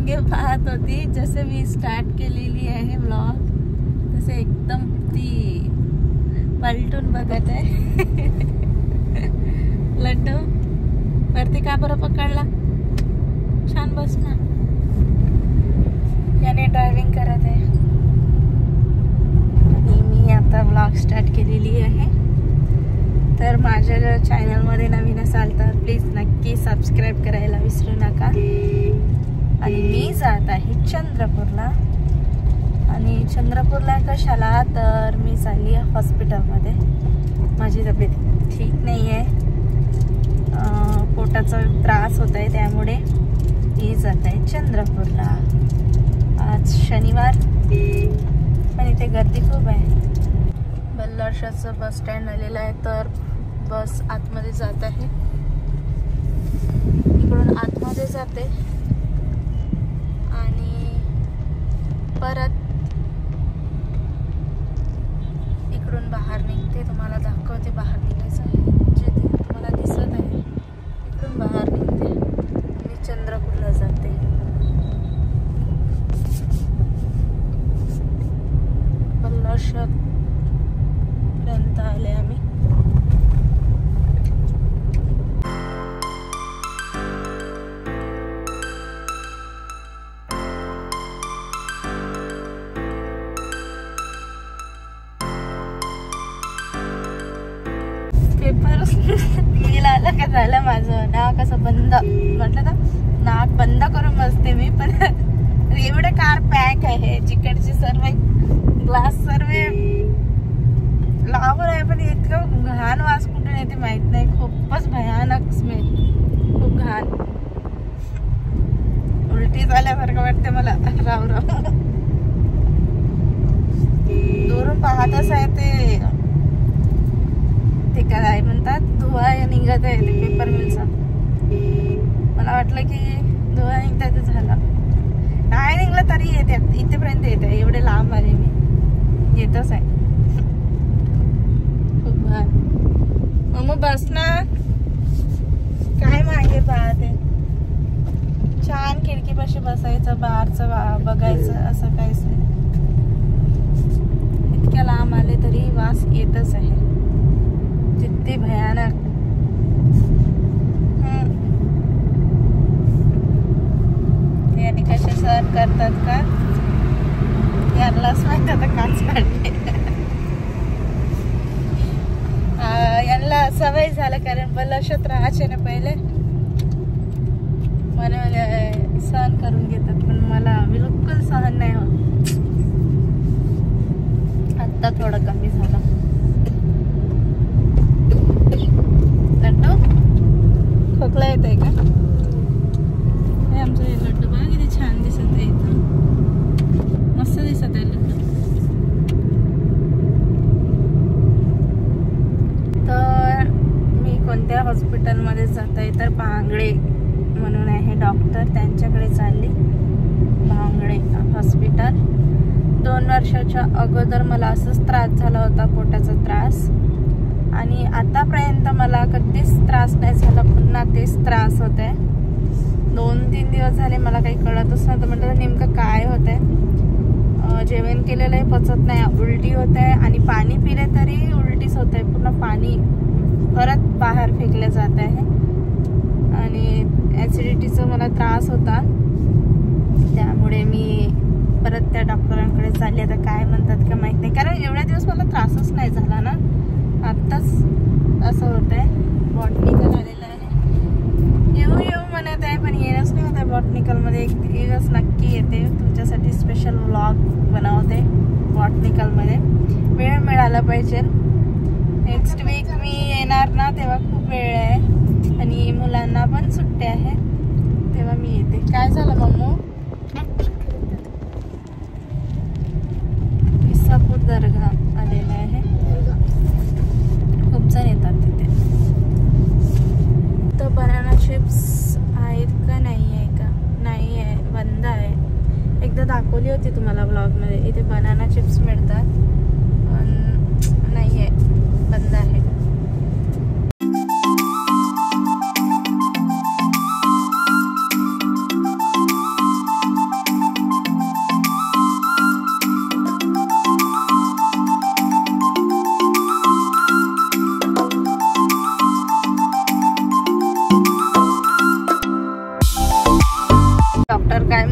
मागे पाहत होती, जसे मी स्टार्ट केलेली आहे व्लॉग तसे एकदम ती पलटून बघत आहे. लड्डू वरती का बरं पकडला? छान बस ना. याने ड्रायव्हिंग करत आहे आणि मी आता व्लॉग स्टार्ट केलेली आहे. तर माझ्या चॅनलमध्ये नवीन असाल तर प्लीज नक्की सबस्क्राईब करायला विसरू नका. आणि मी जात आहे चंद्रपूरला. आणि चंद्रपूरला कशाला? तर मी चालली आहे हॉस्पिटलमध्ये. माझी तब्येत ठीक नाही आहे, पोटाचा त्रास होत आहे, त्यामुळे मी जात आहे चंद्रपूरला. आज शनिवार पण इथे गर्दी खूप आहे. बल्लारशाचं बस स्टँड आलेलं आहे, तर बस आतमध्ये जात आहे. इकडून आतमध्ये जाते आणि परत इकडून बाहेर निघते. तुम्हाला दाखवते बाहेर निघायचं आहे, जे तुम्हाला दिसत आहे. इकडून बाहेर निघते आणि चंद्रपूरला जाते. बल्लारशा पर्यंत आले आम्ही. पेपर लिहिलं का झालं माझं नाक असं बंद. म्हटलं तर नाक बंद करून बसते मी, पण एवढे कार पॅक आहे, जिकडचे सर्व ग्लास सर्व लावून आहे, पण इतकं घाण वास कुठून येते माहित नाही. खूपच भयानक स्मेल, खूप घाण. उलटी झाल्यासारखं वाटते मला. राव राव दूरून पाहतच आहे ते काय म्हणतात, धुवा निघत आहे ते पेपर मिलचा. मला वाटलं की धुवा निघता ते झाला. नाही निघलं तरी येते, इथेपर्यंत येते. एवढे लांब आले मी, येतच आहे. खूप घाण. मग बस ना, काय मागे पाहते. छान खिडकीपाशी बसायचं, बाहेरचं बघायचं, असं काहीच नाही. इतक्या लांब आले तरी वास येतच आहे, किती भयानक. याने कसे सहन करतात का यालाच माहित. आता काच काढते. यांना सवय झालं, कारण बल्लारशात राहायचे ना पहिले, म्हणून सहन करून घेतात. पण मला बिलकुल सहन नाही होत. आता थोडं कमी झालं. लड्डू खोकला येत आहे का? हे आमचं हे लड्डू बघा किती छान दिसत आहे. इथं मस्त दिसत आहे लड्डू. तर मी कोणत्या हॉस्पिटलमध्ये जात आहे? तर भांगडे म्हणून आहे डॉक्टर, त्यांच्याकडे चालली. भांगडे हॉस्पिटल. 2 वर्षाच्या अगोदर मला असंच त्रास झाला होता, पोटाचा त्रास. आणि आतापर्यंत मला कधीच त्रास नाही झाला, पुन्हा तेच त्रास होत आहे. 2-3 दिवस झाले मला काही कळतच नव्हतं. म्हटलं नेमकं काय होत आहे. जेवण केलेलं आहे पचत नाही, उलटी होत आहे, आणि पाणी पिले तरी उलटीच होत आहे. पूर्ण पाणी परत बाहेर फेकलं जात आहे. आणि ॲसिडिटीचा मला त्रास होता, त्यामुळे मी परत त्या डॉक्टरांकडे चालले. आता काय म्हणतात का माहीत नाही, कारण एवढ्या दिवस मला त्रासच नाही झाला ना. आत्ताच असं होत आहे. बॉटनिकल आलेलं आहे. येऊ म्हणत आहे, पण येणंच नाही होत आहे बॉटनिकलमध्ये. एक दिवस नक्की येते, तुमच्यासाठी स्पेशल व्लॉग बनवते बॉटनिकलमध्ये. वेळ मिळाला पाहिजे. नेक्स्ट वीक मी येणार ना, तेव्हा खूप वेळ आहे आणि मुलांना पण सुट्टी आहे, तेव्हा मी येते. काय झालं मम्मू? विसापूर दर्गा आलेला आहे. खूप जण येतात तिथे. तर बनाना चिप्स आहेत का? नाही आहे का? नाही आहे, बंद आहे. एकदा दाखवली होती तुम्हाला ब्लॉगमध्ये. इथे बनाना चिप्स मिळतात, पण नाही आहे, बंद आहे.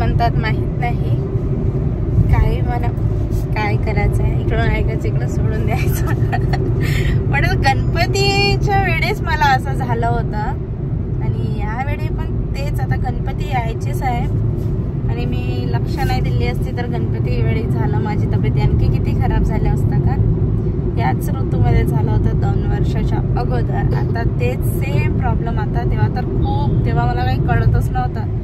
म्हणतात माहित नाही. काही म्हणा, काय करायचं आहे, इकडून ऐकायचं इकडं सोडून द्यायचं. पण गणपतीच्या वेळेस मला असं झालं होतं आणि यावेळी पण तेच. आता गणपती यायचेच आहे आणि मी लक्ष नाही दिली असती तर गणपती वेळी झालं माझी तब्येत आणखी किती खराब झाली असता का. याच ऋतूमध्ये झालं होतं 2 वर्षाच्या अगोदर. आता तेच सेम प्रॉब्लेम आता. तेव्हा तर खूप, तेव्हा मला काही कळतच नव्हतं.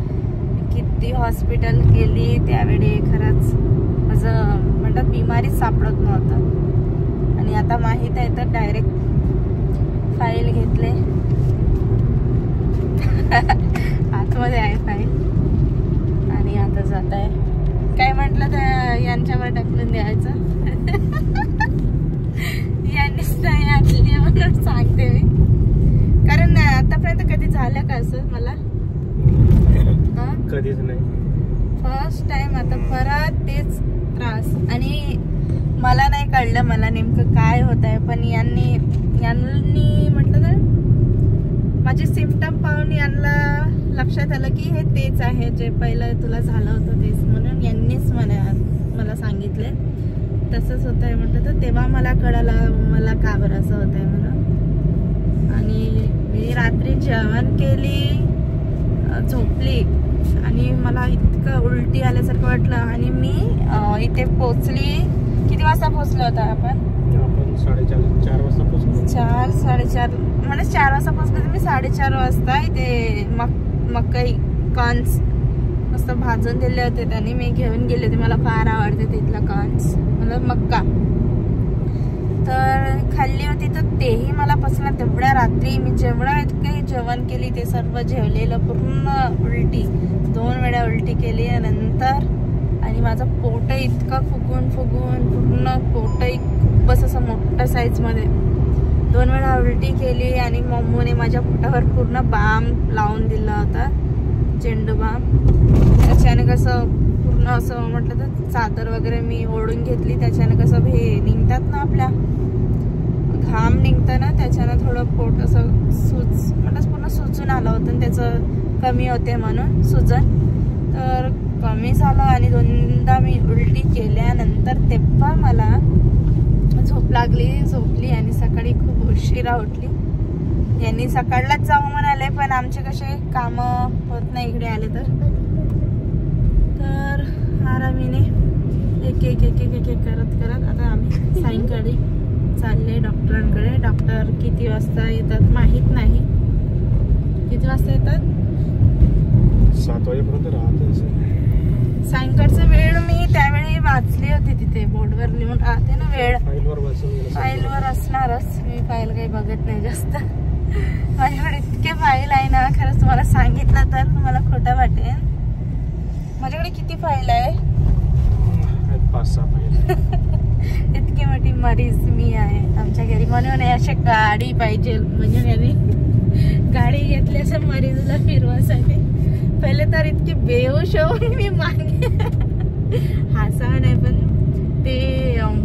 किती हॉस्पिटल गेली त्यावेळी, खरंच माझं म्हणतात बिमारीच सापडत नव्हतं. आणि आता माहीत आहे तर डायरेक्ट फाईल घेतले. आतमध्ये आहे फाईल आणि आता जात आहे. काय म्हटलं तर यांच्यावर ढकलून द्यायचं. यांनीच नाही आणली म्हणून सांगते मी. कारण आतापर्यंत कधी झालं का असं मला? कधीच नाही, फर्स्ट टाइम. आता परत तेच त्रास. आणि मला नाही कळलं मला नेमकं काय होत आहे. पण यांनी म्हटलं तर माझे सिम्पटम पाहून यांना लक्षात आलं की हे तेच आहे जे पहिलं तुला झालं होतं तेच. म्हणून यांनीच मला सांगितले तसंच होत आहे म्हटलं. तर तेव्हा मला कळलं मला का बरं असं होत आहे म्हणून. आणि मी रात्री जेवण केली, झोपली आणि मला इतकं उलटी आल्यासारखं वाटलं. आणि मी इथे पोचली. किती वाजता पोचलो होता आपण? 4:30 वाजता पोचलो. 4-4:30 म्हणजे 4 वाजता पोचलो. तर मी 4:30 वाजता इथे मकई कॉर्न्स मस्त भाजून दिले होते त्यांनी. मी घेऊन गेले होते. मला फार आवडते तिथला कॉर्न्स, मतलब मक्का. तर खाल्ली होती तर तेही मला पसंत. तेवढ्या रात्री मी जेवढं काही जेवण केली ते सर्व जेवलेलं. पूर्ण उलटी, 2 वेळा उलटी केली नंतर. आणि माझं पोट इतकं फुगून पूर्ण पोटही खूपच असं मोठ्या साईजमध्ये. 2 वेळा उलटी केली आणि मम्मूने माझ्या पोटावर पूर्ण बाम लावून दिला होता, चेंडू बाम. त्याच्याने कसं पूर्ण असं म्हटलं तर चादर वगैरे मी ओढून घेतली. त्याच्याने कसं हे निघतात ना आपल्या घाम निघतं ना, त्याच्यानं थोडं पोट असं म्हणजे पूर्ण सुजून आलं होतं आणि त्याचं कमी होते म्हणून सुजन. तर कमी झालं आणि 2दा मी उलटी केल्यानंतर तेव्हा मला झोप लागली. झोपली आणि सकाळी खूप उशिरा उठली. यांनी सकाळलाच जाऊ म्हणाले पण आमचे कसे कामं होत नाही इकडे आले तर आरामीने एक करत आता आम्ही सायंकाळी चालले डॉक्टरांकडे. डॉक्टर किती वाजता येतात माहित नाही. किती वाजता येतात? 7 वाजेपर्यंत राहते. सायंकाळचा वेळ मी त्यावेळी वाचली होती तिथे बोर्डवर लिहून राहते ना वेळ. फाईलवर असणारच. मी फाईल काही बघत नाही जास्त. माझ्याकडे इतके फाईल आहे ना, खरंच तुम्हाला सांगितलं तर तुम्हाला खोटं वाटेल. माझ्याकडे किती फाईल आहे? 5-6 फाईल. इतकी मोठी मरीज मी आहे आमच्या घरी. म्हणून अशी गाडी पाहिजे. म्हणजे यांनी गाडी घेतली असं मरीजला फिरवासाठी. पहिले तर इतकी बेहोश होऊन मी मागे हसा नाही. पण ते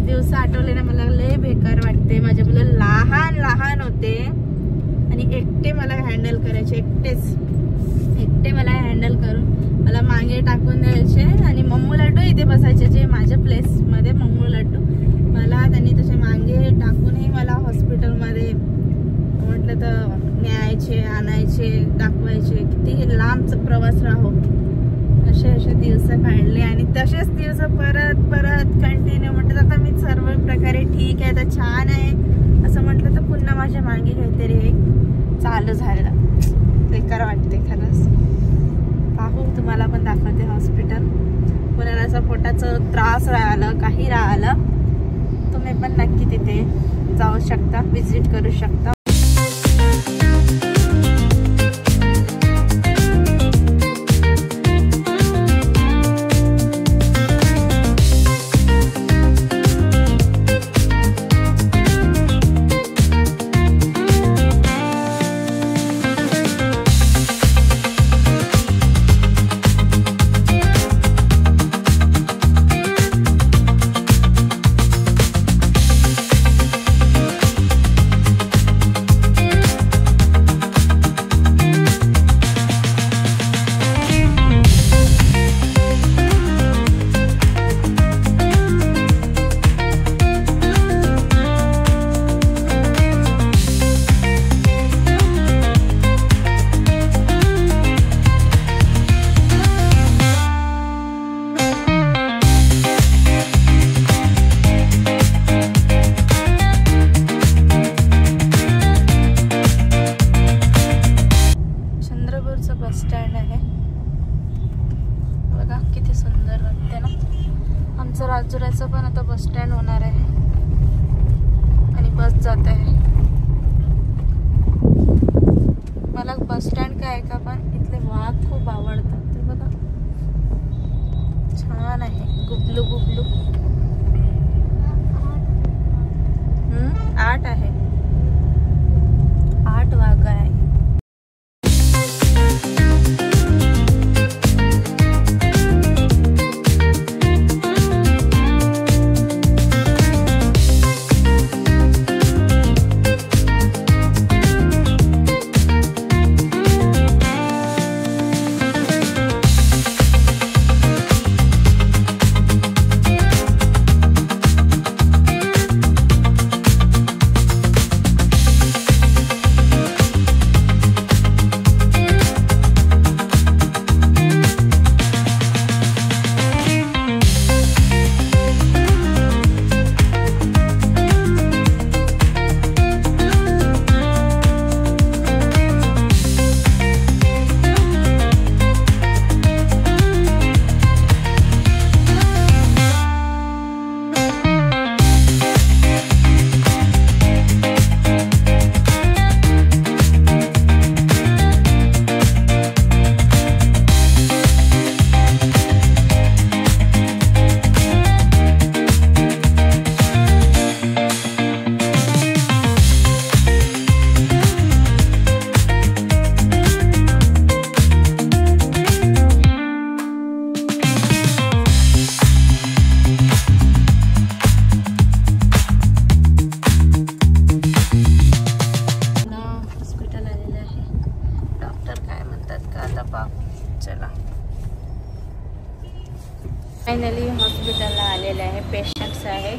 दिवस आठवले ना मला लय बेकार वाटते. माझे मुलं लहान होते आणि एकटे मला हँडल करायचे. एकटे मला हँडल करून मला मागे टाकून द्यायचे आणि मम्मू लड्डू इथे बसायचे जे माझ्या प्लेसमध्ये. मम्मू लड्डू मला त्यांनी तसे मागे टाकूनही मला हॉस्पिटलमध्ये म्हटलं तर न्यायचे, आणायचे, दाखवायचे. किती लांबचा प्रवास राहो. असे दिवस काढले आणि तसेच दिवस परत कंटिन्यू. म्हटलं आता मी सर्व प्रकारे ठीक आहे, तर छान आहे असं म्हटलं तर पुन्हा माझ्या मागे काहीतरी चालू झालं. बेकार वाटते खरंच. पाहू तुम्हाला पण दाखवते हॉस्पिटल. कोणाला असं पोटाचं त्रास राहिलं काही राहिलं तुम्ही पण नक्की तिथे जाऊ शकता, विजिट करू शकता. सुंदर वाटते ना. आमचं राजुऱ्याचं पण आता बस स्टँड होणार आहे आणि बस जात आहे. मला बस स्टँड काय आहे का पण इथले वाघ खूप आवडतात. ते बघा छान आहे, गुबलू गुबलू. 8 आहे, 8 वाघ आहे. फायनली हॉस्पिटलला आलेले आहे. पेशंट्स आहे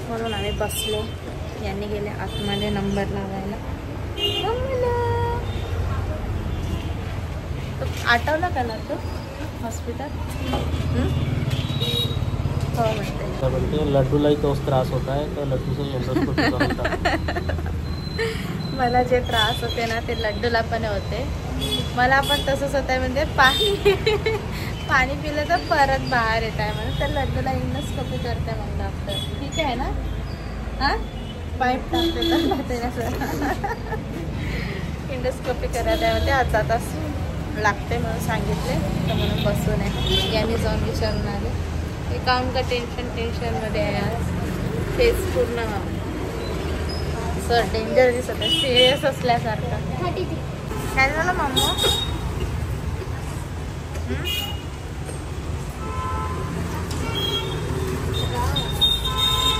म्हणून आम्ही बसलो. यांनी गेले आतमध्ये नंबर लावायला. आठवलं का ना तू हॉस्पिटल? हो म्हणते. लड्डूलाही तोच त्रास होत आहे तर लड्डूचा मला जे त्रास होते ना ते लड्डूला पण होते. मला पण तसंच होत आहे. म्हणजे पाणी पिलं तर परत बाहेर येत आहे म्हणून तर लड्डूला इंडोस्कोपी करते मग डॉक्टर. ठीक आहे ना? हां पाईप टाकते इंडोस्कोपी करायला होते. अर्धा तास लागते म्हणून सांगितले तर म्हणून बसून आहे. यांनी जाऊन विचारून आले. हे काम का टेन्शनमध्ये आहे आज. फेस पूर्ण असं डेंजर दिसत आहे, सिरियस असल्यासारखं. काय झालं मम्मा?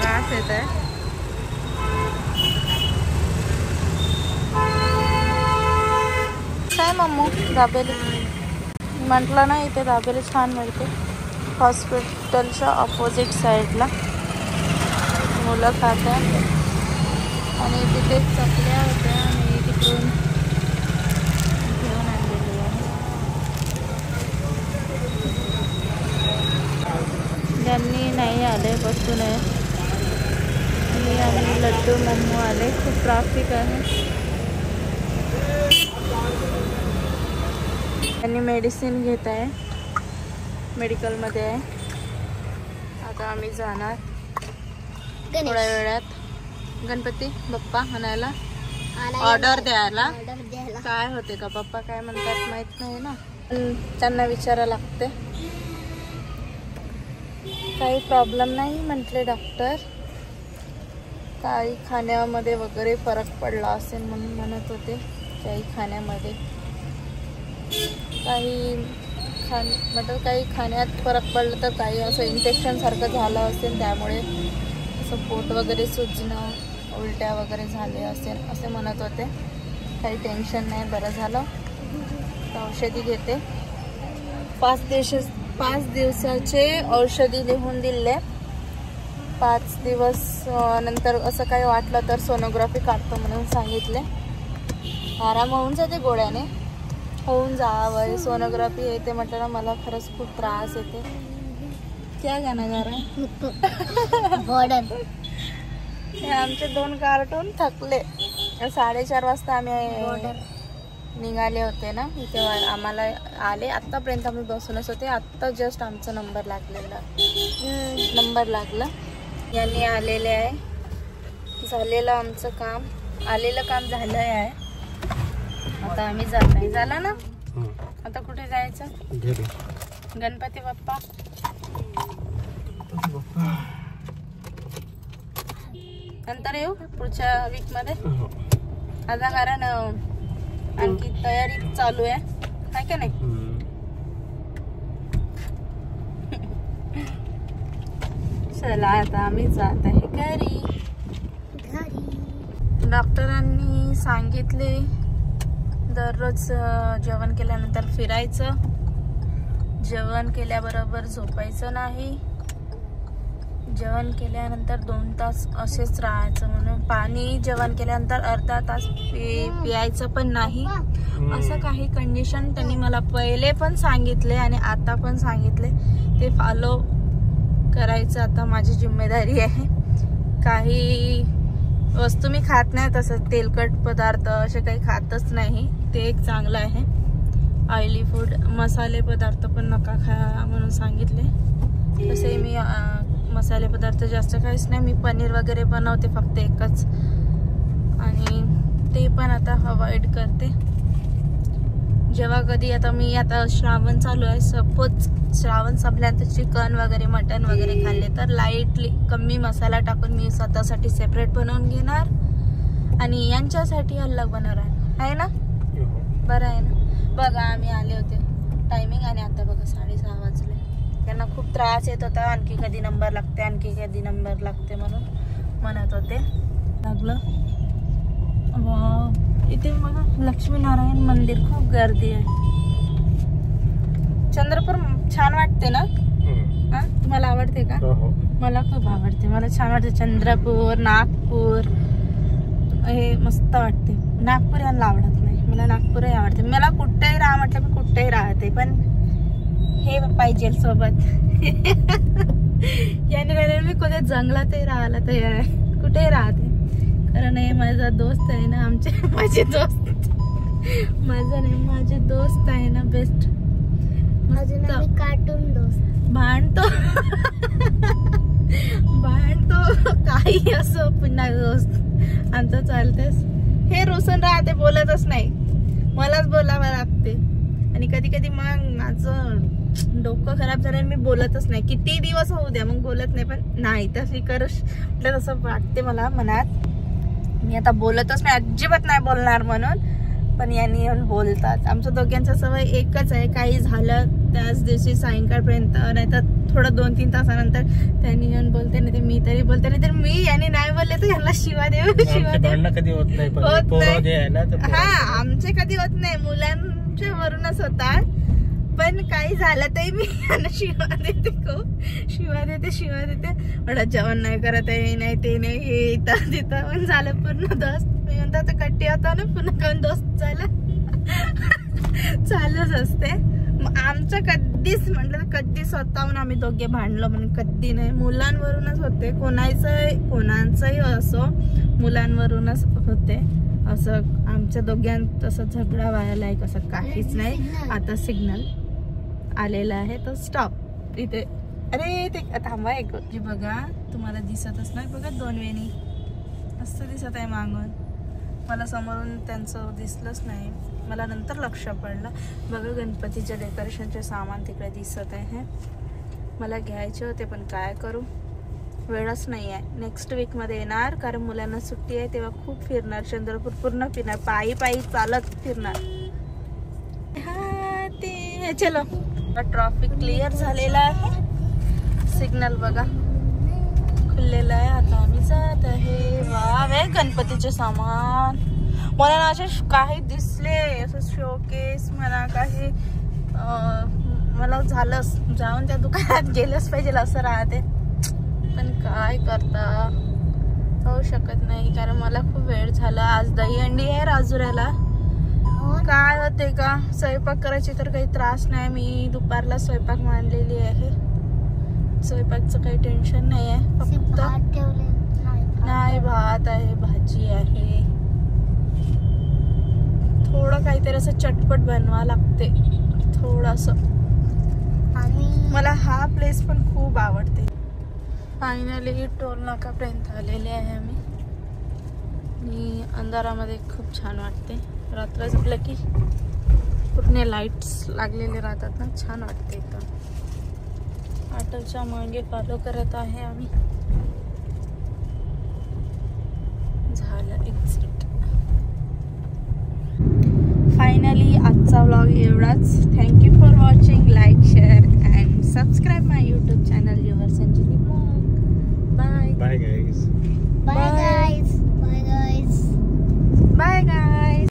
त्रास येत आहे. काय मम्मू? दाबेली म्हटलं ना, इथे दाबेली छान मिळते. हॉस्पिटलच्या ऑपोजिट साईडला मुलं खातात आणि तिथे चकल्या होत्या आणि तिकडून घेऊन आणलेली आहे. ज्यांनी नाही आले बसून आहे. मी आणि लड्डू मम्मू आले. खूप ट्रॅफिक आहे. त्यांनी मेडिसिन घेत आहे, मेडिकलमध्ये आहे. आता आम्ही जाणार थोड्या वेळात गणपती बाप्पा आणायला, ऑर्डर द्यायला. काय होते का पप्पा काय म्हणतात माहित नाही ना, त्यांना विचारायला लागते. काही प्रॉब्लेम नाही म्हटले डॉक्टर. काही खाण्यामध्ये वगैरे फरक पडला असेल म्हणून म्हणत होते. काही खाण्यामध्ये काही खाण्यात फरक पडलं तर काही असं इन्फेक्शन सारखं झालं असेल, त्यामुळे असं पोट वगैरे सुजणं, उलट्या वगैरे झाले असेल असे म्हणत होते. काही टेन्शन नाही, बरं झालं. तर औषधी घेते. 5 दिवसाचे औषधी लिहून दिले. 5 दिवस नंतर असं काही वाटलं तर सोनोग्राफी काढतो म्हणून सांगितले. आराम होऊन जाते गोळ्याने, होऊन जावं. सोनोग्राफी येते म्हटलं ना, मला खरंच खूप त्रास येते. क्या गाणं गा रहा बॉर्डर. हे आमचे 2 कार्टून थकले. 4:30 वाजता आम्ही निघाले होते ना इथे आम्हाला आले. आत्तापर्यंत आम्ही बसूनच होते. आत्ता जस्ट आमचा नंबर लागला. यांनी आलेले आहे. झालेलं आमचं काम. आलेलं काम झालं आहे. आता आम्ही जात नाही. झालं ना. आता कुठे जायचं? गणपती बाप्पा. नंतर येऊ पुढच्या वीक मध्ये. आता कारण आणखी तयारी चालू आहे का नाही. चला आता आम्ही जात आहे घरी. डॉक्टरांनी सांगितले दररोज जेवण केल्यानंतर फिरायचं, जेवण केल्याबरोबर झोपायचं नाही, जेवण केल्यानंतर 2 तास असेच राहायचं म्हणून. पाणी जेवण केल्यानंतर अर्धा तास पियायचं पण नाही. असं काही कंडिशन त्यांनी मला पहिले पण सांगितले आणि आता पण सांगितले. ते फॉलो करायचं आता माझी जिम्मेदारी आहे. काही वस्तू मी खात नाही, तसं तेलकट पदार्थ असे काही खातच नाही. ते एक चांगलं आहे. ऑइली फूड, मसाले पदार्थ पण नका खा म्हणून सांगितले. तसे मी मसाले पदार्थ जास्त काहीच नाही. मी पनीर वगैरे बनवते फक्त एकच, आणि ते पण आता अवॉइड करते. जेव्हा कधी आता श्रावण चालू आहे, सपोज श्रावण संपल्यानंतर चिकन वगैरे मटन वगैरे खाल्ले तर लाईटली कमी मसाला टाकून मी स्वतःसाठी सेपरेट बनवून घेणार आणि यांच्यासाठी अलग बनवणार आहे ना. बरं आहे ना. बघा आम्ही आले होते टायमिंग आणि आता बघा 6:30 वाजले. त्यांना खूप त्रास येत होता. आणखी कधी नंबर लागते म्हणून म्हणत होते. लागलं. इथे बघा लक्ष्मीनारायण मंदिर. खूप गर्दी आहे. चंद्रपूर छान वाटते ना. तुम्हाला आवडते का? मला खूप आवडते. मला छान वाटते चंद्रपूर, नागपूर हे मस्त वाटते. नागपूर यांना आवडत नाही. मला नागपूरही आवडते. मला कुठेही राहा म्हटलं मी कुठेही राहते, पण हे पाहिजे सोबत. याने मी कुठे जंगलातही राहायला तयार आहे, कुठेही राहते. कारण हे माझा दोस्त आहे ना. माझे दोस्त, माझा नाही माझे दोस्त आहे ना बेस्ट. कार्टून दोस्त. भांडतो काही असो पुन्हा दोस्त आमचं चालतेच. हे रुसून राहते, बोलतच नाही. मलाच बोलावं लागते. आणि कधी कधी मग माझं डोकं खराब झालं, मी बोलतच नाही. किती दिवस होऊ द्या मग बोलत नाही. पण नाही तशी म्हटलं तसं वाटते मला मनात. मी आता बोलतच नाही, अजिबात नाही बोलणार म्हणून. पण यांनी येऊन बोलतात. आमच्या दोघांचा सवय एकच आहे. काही झालं त्याच दिवशी सायंकाळपर्यंत, नाही तर थोडं 2-3 तासानंतर त्यांनी येऊन बोलते, नाही मी तरी बोलते, नाही तर मी यांनी नाही बोलले तर यांना शिवा देव. कधी होत नाही. हा आमचे कधी होत नाही, मुलांच्या वरूनच होतात. पण काही झालं तरी मी यांना शिवा देते. शिवा देते. म्हणत जेवण नाही करत आहे, नाही ते नाही, हे इथं तिथं. पण झालं पूर्ण दोस्त. मी म्हणतात कट्टी होता ना, पुन्हा कोण दोस्त झालं. चालूच असते. आमचं कधीच म्हटलं कधी स्वतःहून आम्ही दोघे भांडलो म्हणून कधी नाही. मुलांवरूनच होते. कोणाचंही असो मुलांवरूनच होते. असं आमच्या दोघांत तसं झगडा व्हायला आहे कसं काहीच नाही. आता सिग्नल आलेला आहे तर स्टॉप इथे. अरे ते थांबा एक गोष्टी बघा, तुम्हाला दिसतच नाही बघा. 2 वेणी असं दिसत आहे मागून. मला समोरून त्यांचं दिसलंच नाही. मला नंतर लक्ष पडलं. बघा गणपतीच्या डेकोरेशनचे सामान तिकडे दिसत आहे. मला घ्यायचे होते पण काय करू, वेळच नाही आहे. नेक्स्ट वीकमध्ये येणार कारण मुलांना सुट्टी आहे. तेव्हा खूप फिरणार, चंद्रपूर पूर्ण फिरणार, पायी चालत फिरणार. हा ते चलो. ट्रॅफिक क्लिअर झालेला आहे. सिग्नल बघा खुललेला आहे. आता आम्ही जात आहे. वाव आहे गणपतीचे सामान. मला ना असे काही दिसले असं शोकेस म्हणा काही. मला झालंच जाऊन त्या दुकानात गेलंच पाहिजे असं राहते. पण काय करता, होऊ शकत नाही कारण मला खूप वेळ झाला. आज दहीहंडी आहे राजुऱ्याला. काय होते का स्वयंपाक करायची तर काही त्रास नाही. मी दुपारला स्वयंपाक मांडलेली आहे. स्वयंपाकचं काही टेन्शन नाही आहे. फक्त नाही भात आहे, भाजी आहे, थोडं काहीतरी असं चटपट बनवा लागते थोडंसं. आणि मला हा प्लेस पण खूप आवडते. फायनली टोल नाकापर्यंत आलेले आहे आम्ही. आणि अंधारामध्ये खूप छान वाटते. रात्र झोपलं की पूर्ण लाईट्स लागलेले राहतात ना, छान वाटते एकदम. ऑटोच्या मागे फॉलो करत आहे आम्ही. झालं एक्झिट. फायनली आजचा व्लॉग एवढाच. Thank you for watching. Like, share and subscribe my YouTube channel your Sanjivani blog. Bye bye guys. Bye guys. Bye guys. Bye guy.